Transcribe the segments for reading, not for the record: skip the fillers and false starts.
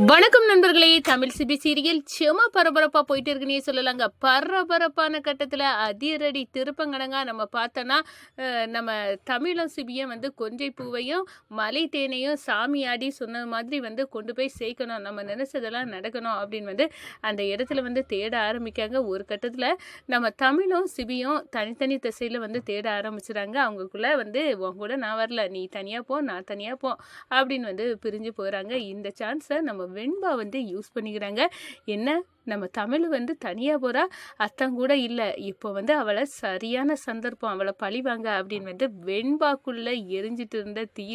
வணக்கம் நண்பர்களே. Tamil CP serial சும்மா பரபரப்பாக போயிட்டு இருக்குன்னே சொல்லலாங்க. பரபரப்பான கட்டத்தில் அதிரடி திருப்பங்கடங்க நம்ம பார்த்தோன்னா, நம்ம தமிழும் சிபியும் கொஞ்சை பூவையும் மலை தேனையும் சாமி ஆடி சொன்ன மாதிரி கொண்டு போய் சேர்க்கணும், நம்ம நினச்சதெல்லாம் நடக்கணும் அப்படின்னு அந்த இடத்துல தேட ஆரம்பிக்காங்க. ஒரு கட்டத்தில் நம்ம தமிழும் சிபியும் தனித்தனி திசையில் தேட ஆரம்பிச்சுறாங்க. அவங்களுக்குள்ள உன் கூட நான் வரல, நீ தனியாக போ நான் தனியாக போ அப்படின்னு பிரிஞ்சு போகிறாங்க. இந்த சான்ஸை நம்ம வெண்பா யூஸ் பண்ணிக்கிறாங்க. என்ன, நம்ம தமிழ் தனியாக போகிறா, அத்தன் கூட இல்லை, இப்போ அவளை சரியான சந்தர்ப்பம், அவளை பழிவாங்க அப்படின்னு வெண்பாக்குள்ளே எரிஞ்சிட்டு இருந்த தீ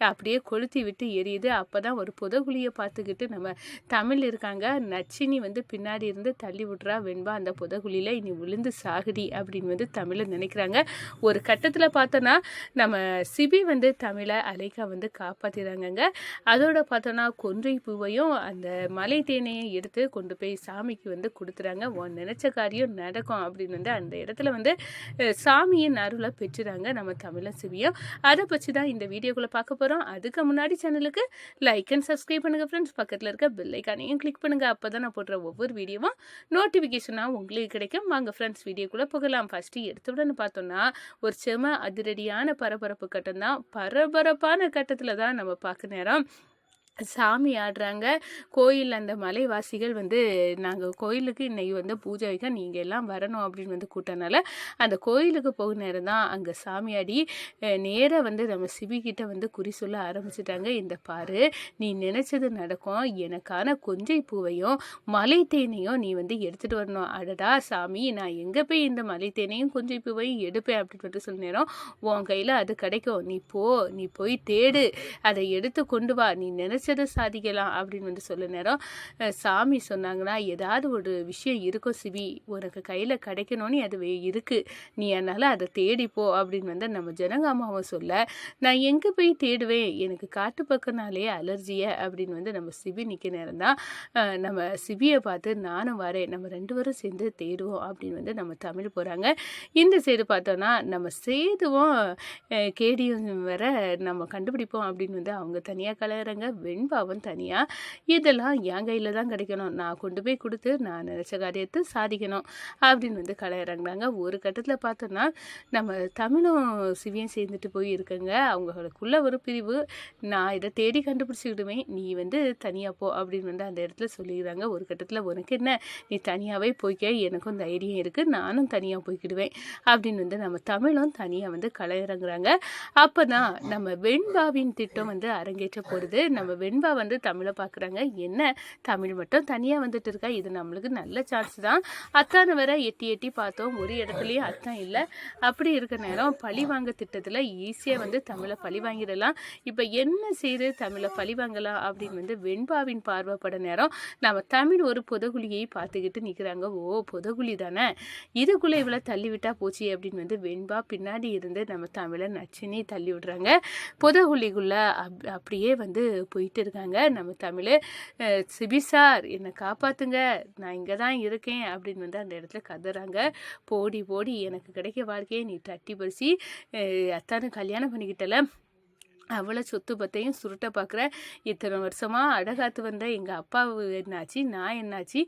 அப்படியே கொளுத்தி விட்டு எரியுது. அப்போ தான் ஒரு புதகுழியை பார்த்துக்கிட்டு நம்ம தமிழ் இருக்காங்க. நச்சினி பின்னாடி இருந்து தள்ளி விட்றா வெண்பா, அந்த புதகுழியில் இனி விழுந்து சாகுடி அப்படின்னு தமிழை நினைக்கிறாங்க. ஒரு கட்டத்தில் பார்த்தோன்னா நம்ம சிபி தமிழை அலைக்கா காப்பாற்றிறாங்கங்க. அதோட பார்த்தோன்னா கொன்றை பூவையும் அந்த மலை தேனையும் எடுத்து கொண்டு போய் சாமிக்கு கொடுத்துறாங்க. நினைச்ச காரியம் நடக்கும் அப்படின்னு அந்த இடத்துல சாமியின் அருளை பெற்றுறாங்க நம்ம தமிழன் சிவியும். அதை பற்றி தான் இந்த வீடியோக்குள்ளே பார்க்க போகிறோம். அதுக்கு முன்னாடி சேனலுக்கு லைக் அண்ட் சப்ஸ்கிரைப் பண்ணுங்கள் ஃப்ரெண்ட்ஸ். பக்கத்தில் இருக்க பெல் ஐக்கானையும் கிளிக் பண்ணுங்கள். அப்போ தான் நான் போடுற ஒவ்வொரு வீடியோவும் நோட்டிஃபிகேஷனாக உங்களுக்கு கிடைக்கும். வாங்க ஃப்ரெண்ட்ஸ் வீடியோக்குள்ளே போகலாம். ஃபஸ்ட்டு எடுத்தவுடனே பார்த்தோன்னா ஒரு செம அதிரடியான பரபரப்பு கட்டம் தான். பரபரப்பான கட்டத்தில் தான் நம்ம பார்க்க நேரம் சாமி ஆடுறாங்க. கோயில் அந்த மலைவாசிகள் நாங்கள் கோயிலுக்கு இன்னைக்கு பூஜை வைக்க நீங்கள் எல்லாம் வரணும் அப்படின்னு கூட்டனால அந்த கோயிலுக்கு போக நேரம் தான் அங்கே சாமியாடி நேராக நம்ம சிபிக்கிட்ட குறி சொல்ல ஆரம்பிச்சிட்டாங்க. இந்த பாரு, நீ நினச்சது நடக்கும், எனக்கான கொஞ்சை பூவையும் மலை தேனையும் நீ எடுத்துகிட்டு வரணும். அடடா சாமி, நான் எங்கே போய் இந்த மலை தேனையும் கொஞ்சை பூவையும் எடுப்பேன் அப்படின்னு சொல்ல நேரம், உன் கையில் அது கிடைக்கும், நீ போய் தேடு, அதை எடுத்து கொண்டு வா, நீ நினச்ச சாதிக்கலாம் அப்படின்னு சொல்ல நேரம் சாமி சொன்னாங்கன்னா, ஏதாவது ஒரு விஷயம் இருக்கும் சிபி, உனக்கு கையில் கிடைக்கணும்னு அது இருக்கு, நீ அதனால் அதை தேடிப்போ அப்படின்னு நம்ம ஜனகாமாவை சொல்ல, நான் எங்கே போய் தேடுவேன், எனக்கு காட்டு பக்கம்னாலே அலர்ஜிய அப்படின்னு நம்ம சிபி நிற்க நேரம் தான் நம்ம சிபியை பார்த்து நானும் வரேன், நம்ம ரெண்டு பேரும் சேர்ந்து தேடுவோம் அப்படின்னு நம்ம தமிழ் போகிறாங்க. இந்த சைடு பார்த்தோன்னா நம்ம சேதுவும் கேடியும் வர நம்ம கண்டுபிடிப்போம் அப்படின்னு அவங்க தனியாக கலகிறாங்க. வெண்பாவன் தனியாக, இதெல்லாம் என் கையில் தான் கிடைக்கணும், நான் கொண்டு போய் கொடுத்து நான் நினச்ச காரியத்தை சாதிக்கணும் அப்படின்னு கலையிறங்குறாங்க. ஒரு கட்டத்தில் பார்த்தோன்னா நம்ம தமிழும் சிவியும் சேர்ந்துட்டு போய் இருக்குங்க. அவங்களுக்குள்ள ஒரு பிரிவு, நான் இதை தேடி கண்டுபிடிச்சிக்கிடுவேன், நீ தனியாக போ அப்படின்னு அந்த இடத்துல சொல்லிடுறாங்க. ஒரு கட்டத்தில் உனக்கு என்ன, நீ தனியாகவே போய்க்க, எனக்கும் தைரியம் இருக்குது, நானும் தனியாக போய்க்கிடுவேன் அப்படின்னு நம்ம தமிழும் தனியாக கலையிறங்குறாங்க. அப்போ தான் நம்ம வெண்பாவின் திட்டம் அரங்கேற்ற போடுது. நம்ம வெண்பா தமிழை பார்க்குறாங்க. என்ன, தமிழ் மட்டும் தனியாக இருக்கா, இது நம்மளுக்கு நல்ல சான்ஸ் தான். அத்தானை வேற எட்டி எட்டி பார்த்தோம், ஒரு இடத்துலையும் அத்தான் இல்லை. அப்படி இருக்க நேரம் பழி வாங்க திட்டத்தில் ஈஸியாக தமிழை பழி வாங்கிடலாம். இப்போ என்ன செய்து தமிழை பழி வாங்கலாம் அப்படின்னு வெண்பாவின் பார்வைப்பட நேரம் நம்ம தமிழ் ஒரு புதகுழியை பார்த்துக்கிட்டு நிற்கிறாங்க. ஓ, புதகுழி தானே, இதுக்குள்ளே இவ்வளோ தள்ளி விட்டா போச்சு அப்படின்னு வெண்பா பின்னாடி இருந்து நம்ம தமிழை நச்சினி தள்ளி விடுறாங்க. புதகுழிக்குள்ளே அப்படியே போயிட்டு இருக்காங்க. நம்ம தமிழ், சிபி சார் என்னை காப்பாற்றுங்க, நான் இங்கே தான் இருக்கேன் அப்படின்னு அந்த இடத்துல கதறாங்க. போடி போடி, எனக்கு கிடைக்க வாழ்க்கையை நீ தட்டி பறிச்சு அத்தானு கல்யாணம் பண்ணிக்கிட்டல, அவ்வளோ சொத்து பத்தையும் சுருட்ட பார்க்குற, இத்தனை வருஷமாக அடகாத்து வந்த எங்கள் அப்பா என்னாச்சு, நான் என்னாச்சு,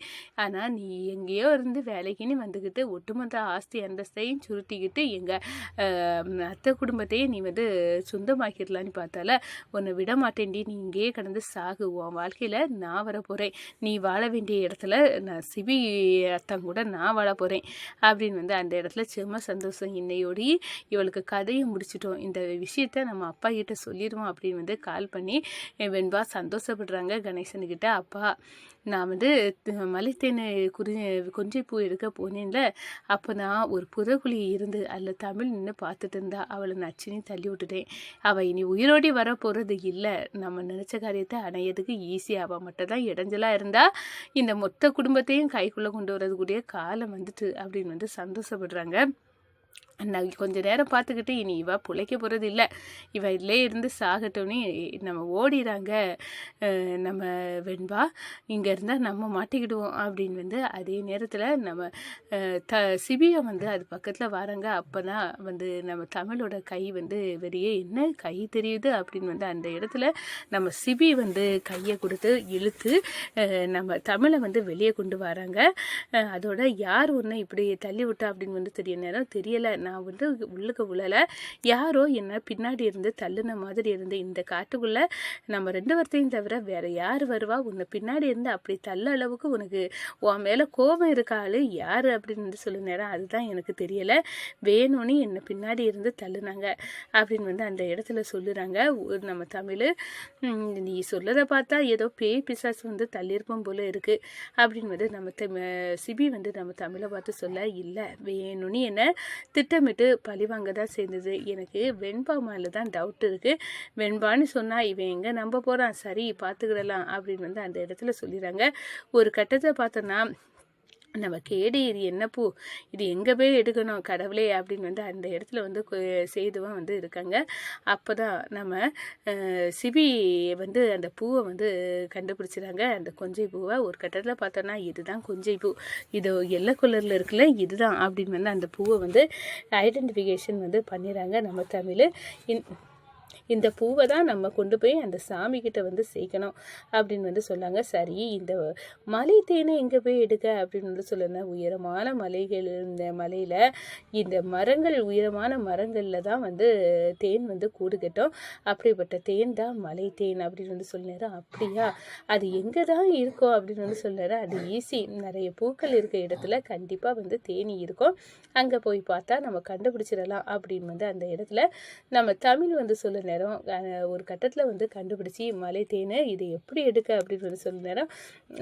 ஆனால் நீ எங்கேயோ இருந்து வேலைக்குன்னு வந்துக்கிட்டு ஒட்டுமொத்த ஆஸ்தி அந்தஸ்தையும் சுருட்டிக்கிட்டு எங்கள் அத்தை குடும்பத்தையும் நீ சொந்தமாக்கிடலான்னு பார்த்தால, உன்னை விட மாட்டேன்டி, நீ இங்கேயே கடந்து சாகு, உன் வாழ்க்கையில் நான் வர போகிறேன், நீ வாழ வேண்டிய இடத்துல நான் சிபி அத்தன் கூட நான் வாழ போகிறேன் அப்படின்னு அந்த இடத்துல செம்ம சந்தோஷம். இன்னையோடி இவளுக்கு கதையை முடிச்சிட்டோம், இந்த விஷயத்த நம்ம அப்பா கிட்ட சொல்லிடுவோம் அப்படின்னு கால் பண்ணி வெண்பா சந்தோஷப்படுறாங்க கணேசனுக்கிட்ட. அப்பா, நான் மலைத்தேனை கொஞ்சை பூ எடுக்க போனேன்ல, அப்போ நான் ஒரு புதகுழி இருந்து அதில் தமிழ் நின்று பார்த்துட்டு இருந்தா, அவளை நச்சினி தள்ளி விட்டுட்டேன், அவள் இனி உயிரோடி வர போகிறது இல்லை, நம்ம நினச்ச காரியத்தை அணையதுக்கு ஈஸியாக அவள் மட்டும் தான் இடைஞ்சலாக இருந்தா, இந்த மொத்த குடும்பத்தையும் கைக்குள்ளே கொண்டு வரதுக்கூடிய காலம் வந்துட்டு அப்படின்னு சந்தோஷப்படுறாங்க. நான் கொஞ்ச நேரம் பார்த்துக்கிட்டு இனி இவ பிழைக்க போகிறது இல்லை, இவ இதிலே இருந்து சாகட்டோன்னு நம்ம ஓடிறாங்க நம்ம வெண்பா, இங்கே இருந்தால் நம்ம மாட்டிக்கிடுவோம் அப்படின்னு வந்து அதே நேரத்தில் நம்ம சிபியை வந்து அது பக்கத்தில் வராங்க. அப்போ தான் வந்து நம்ம தமிழோட கை வந்து வெளியே என்ன கை தெரியுது அப்படின்னு வந்து அந்த இடத்துல நம்ம சிபி வந்து கையை கொடுத்து இழுத்து நம்ம தமிழை வந்து வெளியே கொண்டு வராங்க. அதோட யார் ஒன்று இப்படி தள்ளி விட்டா அப்படின்னு வந்து தெரிய நேரம் தெரியலை, நான் வந்து உள்ளுக்கு உள்ளலை, யாரோ என்ன பின்னாடி இருந்து தள்ளுன மாதிரி இருந்து இந்த காட்டுக்குள்ளே நம்ம 2 வார்த்தையும் தவிர வேற யார் வருவா, உன்னை பின்னாடி இருந்து அப்படி தள்ள அளவுக்கு உனக்கு உன் மேலே கோபம் இருக்காளு யார் அப்படின்னு வந்து சொல்ல நேரம் அதுதான் எனக்கு தெரியலை, வேணும்னு என்னை பின்னாடி இருந்து தள்ளுனாங்க அப்படின்னு வந்து அந்த இடத்துல சொல்லுறாங்க நம்ம தமிழ். நீ சொல்லதை பார்த்தா ஏதோ பேய் பிசாசு வந்து தள்ளியிருப்போம் போல இருக்குது அப்படின்னு வந்து நம்ம சிபி வந்து நம்ம தமிழை பார்த்து சொல்ல, இல்லை வேணும்னு என்ன திட்டமிட்டு பழிவாங்க தான் சேர்ந்தது, எனக்கு வெண்பா மேலே தான் டவுட் இருக்குது, வெண்பான்னு சொன்னால் இவன் எங்கே நம்ப போகிறான், சரி பார்த்துக்கிடலாம் அப்படின்னு வந்து அந்த இடத்துல சொல்லிடுறாங்க. ஒரு கட்டத்தை பார்த்தோன்னா நம்ம கேடு இது என்ன பூ, இது எங்கே போய் எடுக்கணும் கடவுளே அப்படின்னு வந்து அந்த இடத்துல வந்து சேதுவாக வந்து இருக்காங்க. அப்போ தான் நம்ம சிபி வந்து அந்த பூவை வந்து கண்டுபிடிச்சிடாங்க, அந்த கொஞ்சை பூவை. ஒரு கட்டத்தில் பார்த்தோன்னா இதுதான் கொஞ்சை பூ, இது எல்லோ கலரில் இருக்குல்ல இதுதான் அப்படின்னு வந்து அந்த பூவை வந்து ஐடென்டிஃபிகேஷன் வந்து பண்ணிடுறாங்க நம்ம தமிழ். இந்த பூவை தான் நம்ம கொண்டு போய் அந்த சாமிக்கிட்ட வந்து சேர்க்கணும் அப்படின்னு வந்து சொன்னாங்க. சரி, இந்த மலை தேனை எங்கே போய் எடுக்க அப்படின்னு வந்து சொல்லுங்கள். உயரமான மலைகள், இந்த மலையில் இந்த மரங்கள் உயரமான மரங்களில் தான் வந்து தேன் வந்து கூடு கட்டும், அப்படிப்பட்ட தேன் தான் மலை தேன் அப்படின்னு வந்து சொன்னார். அப்படியா, அது எங்கே தான் இருக்கும் அப்படின்னு வந்து சொன்னார். அது ஈஸி, நிறைய பூக்கள் இருக்க இடத்துல கண்டிப்பாக வந்து தேனி இருக்கும், அங்கே போய் பார்த்தா நம்ம கண்டுபிடிச்சிடலாம் அப்படின்னு வந்து அந்த இடத்துல நம்ம தமிழ் வந்து சொல்ல நேரம் ஒரு கட்டத்தில் வந்து கண்டுபிடிச்சி மலை தேனை இதை எப்படி எடுக்க அப்படின்னு வந்து சொல்ல நேரம்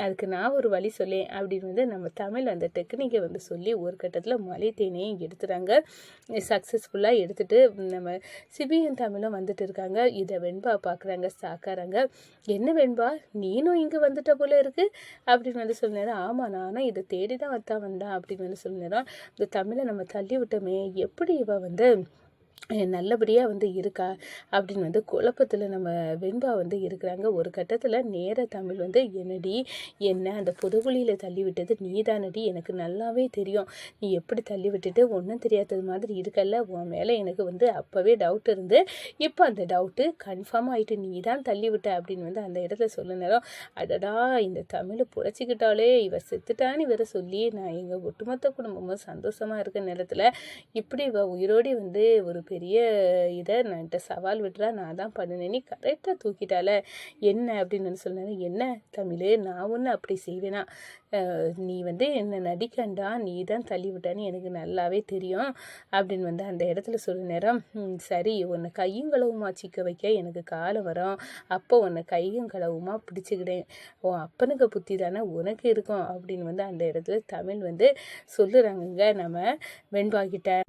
அதுக்கு நான் ஒரு வழி சொல்லேன் அப்படின்னு வந்து நம்ம தமிழ் அந்த டெக்னிக்கை வந்து சொல்லி ஒரு கட்டத்தில் மலை தேனையும் எடுத்துகிறாங்க. சக்ஸஸ்ஃபுல்லாக எடுத்துகிட்டு நம்ம சிபியும் தமிழும் வந்துட்டு இருக்காங்க. இதை வெண்பா பார்க்குறாங்க, சாக்காராங்க. என்ன வெண்பா, நீனும் இங்கே வந்துட்ட போல இருக்கு அப்படின்னு வந்து சொல்ல நேரம், ஆமாம் நானும் இதை தேடி தான் வந்தேன் அப்படின்னு வந்து சொல்ல நேரம் இந்த தமிழை நம்ம தள்ளி விட்டோமே, எப்படி இவ வந்து நல்லபடியாக வந்து இருக்கா அப்படின்னு வந்து குழப்பத்தில் நம்ம வெண்பா வந்து இருக்கிறாங்க. ஒரு கட்டத்தில் நேர தமிழ் வந்து என்னடி என்ன அந்த புதகுழியில் தள்ளி விட்டது நீதானடி, எனக்கு நல்லாவே தெரியும், நீ எப்படி தள்ளி விட்டுட்டு ஒன்றும் தெரியாதது மாதிரி இருக்கல்ல, உன் மேலே எனக்கு வந்து அப்போவே டவுட் இருந்து இப்போ அந்த டவுட்டு கன்ஃபார்ம் ஆகிட்டு நீ தான் தள்ளி விட்ட அப்படின்னு வந்து அந்த இடத்துல சொல்ல நேரம், அடடா இந்த தமிழை புழைச்சிக்கிட்டாலே இவ செத்துட்டான்னு வேற சொல்லி நான் எங்கள் ஒட்டுமொத்த குடும்பமும் சந்தோஷமாக இருக்க நேரத்தில் இப்படி இவ உயிரோடி வந்து ஒரு பெரிய இதை நான் சவால் விட்டுறா, நான் தான் பண்ணினேன், நீ கரெக்டாக தூக்கிட்டால என்ன அப்படின்னு சொன்னேன். என்ன தமிழ், நான் ஒன்று அப்படி செய்வேனா, நீ வந்து என்னை நடிக்கண்டா, நீ தான் தள்ளி விட்டான்னு எனக்கு நல்லாவே தெரியும் அப்படின்னு வந்து அந்த இடத்துல சொல்ல நேரம், சரி உன்னை கையும் களவுமா சிக்க வைக்க எனக்கு காலம் வரும், அப்போ உன்னை கையும் களவுமா பிடிச்சிக்கிட்டேன், உன் அப்பனுக்கு புத்தி தானே உனக்கு இருக்கும் அப்படின்னு வந்து அந்த இடத்துல தமிழ் வந்து சொல்லுறாங்கங்க நம்ம வெண்பா கிட்ட.